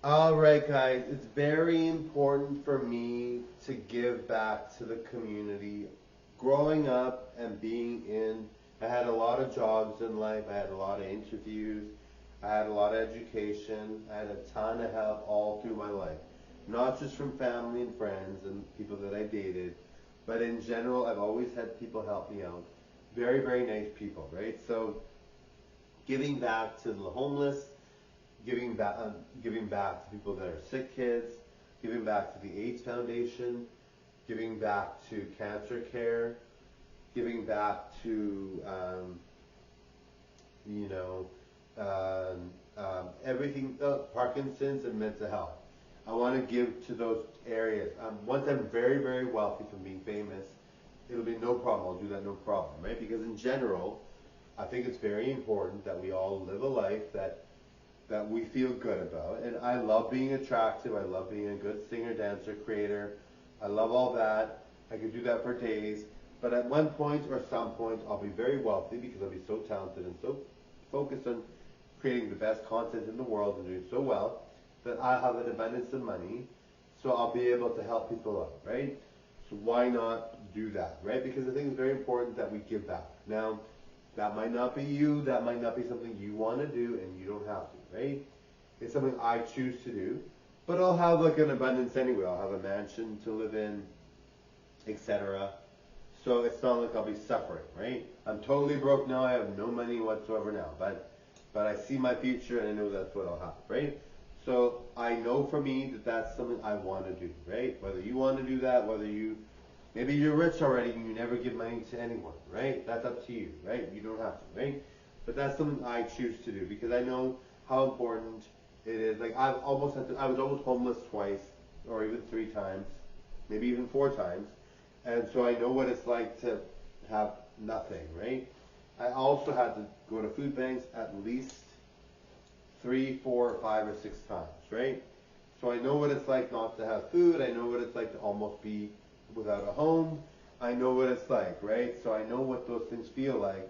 Alright guys, it's very important for me to give back to the community. Growing up and I had a lot of jobs in life, I had a lot of interviews, I had a lot of education, I had a ton of help all through my life. Not just from family and friends and people that I dated, but in general I've always had people help me out. Very, very nice people, right? So giving back to the homeless, giving back to people that are sick kids, giving back to the AIDS Foundation, giving back to cancer care, giving back to everything, Parkinson's and mental health. I want to give to those areas. Once I'm very, very wealthy from being famous, it'll be no problem. I'll do that no problem, right? Because in general, I think it's very important that we all live a life that we feel good about. And I love being attractive. I love being a good singer, dancer, creator. I love all that. I could do that for days. But at one point or some point, I'll be very wealthy because I'll be so talented and so focused on creating the best content in the world and doing so well that I'll have an abundance of money. So I'll be able to help people out, right? So why not do that, right? Because I think it's very important that we give back. Now, that might not be you, that might not be something you want to do, and you don't have to, right? It's something I choose to do, but I'll have like an abundance anyway. I'll have a mansion to live in, etc. So it's not like I'll be suffering, right? I'm totally broke now, I have no money whatsoever now, but I see my future and I know that's what I'll have, right? So I know for me that that's something I want to do, right? Whether you want to do that, maybe you're rich already and you never give money to anyone, right? That's up to you, right? You don't have to, right? But that's something I choose to do because I know how important it is. Like I was almost homeless twice or even 3 times, maybe even 4 times. And so I know what it's like to have nothing, right? I also had to go to food banks at least 3, 4, 5, or 6 times, right? So I know what it's like not to have food. I know what it's like to almost be without a home. I know what it's like, right? So I know what those things feel like.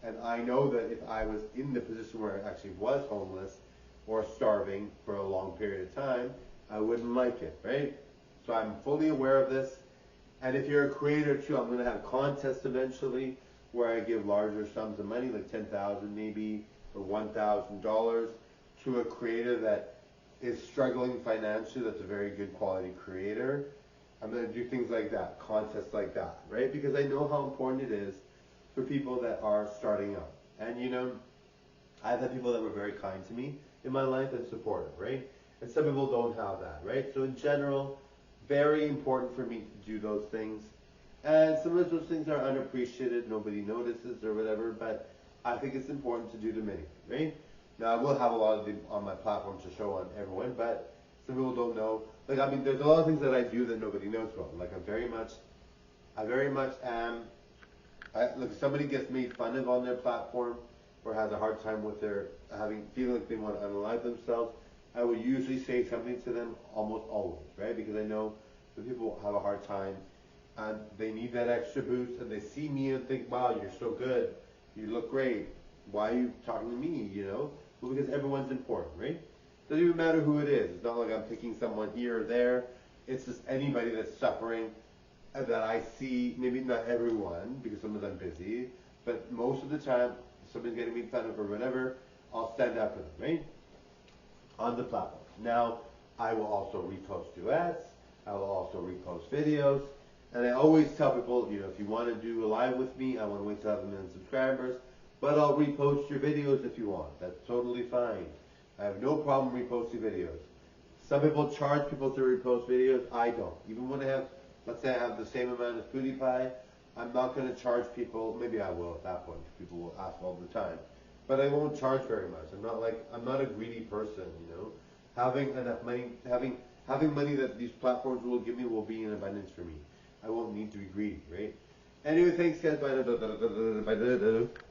And I know that if I was in the position where I actually was homeless or starving for a long period of time, I wouldn't like it, right? So I'm fully aware of this. And if you're a creator too, I'm going to have contests eventually where I give larger sums of money, like $10,000 maybe, or $1,000 to a creator that is struggling financially, that's a very good quality creator. I'm going to do things like that, contests like that, right? Because I know how important it is for people that are starting out. And I've had people that were very kind to me in my life and supportive, right? And some people don't have that, right? So in general, very important for me to do those things. And some of those things are unappreciated, nobody notices or whatever, but I think it's important to do them anyway, right? Now I will have a lot of them on my platform to show on everyone, but some people don't know. Like, I mean, there's a lot of things that I do that nobody knows about. Like, I very much am, like, if somebody gets made fun of on their platform or has a hard time with feeling like they want to unalive themselves, I will usually say something to them almost always, right? Because I know that people have a hard time and they need that extra boost and they see me and think, wow, you're so good, you look great, why are you talking to me, Well, because everyone's important, right? Doesn't even matter who it is. It's not like I'm picking someone here or there. It's just anybody that's suffering that I see, maybe not everyone, because some of them busy, but most of the time, if someone's getting made fun of or whatever, I'll stand up for them, right? On the platform. Now, I will also repost duets, I will also repost videos, and I always tell people, if you want to do a live with me, I want to wait till I have 1 million subscribers, but I'll repost your videos if you want. That's totally fine. I have no problem reposting videos. Some people charge people to repost videos. I don't. Even when let's say I have the same amount as PewDiePie, I'm not going to charge people. Maybe I will at that point. People will ask all the time. But I won't charge very much. I'm not a greedy person, Having enough money, having money that these platforms will give me will be in abundance for me. I won't need to be greedy, right? Anyway, thanks guys. Bye.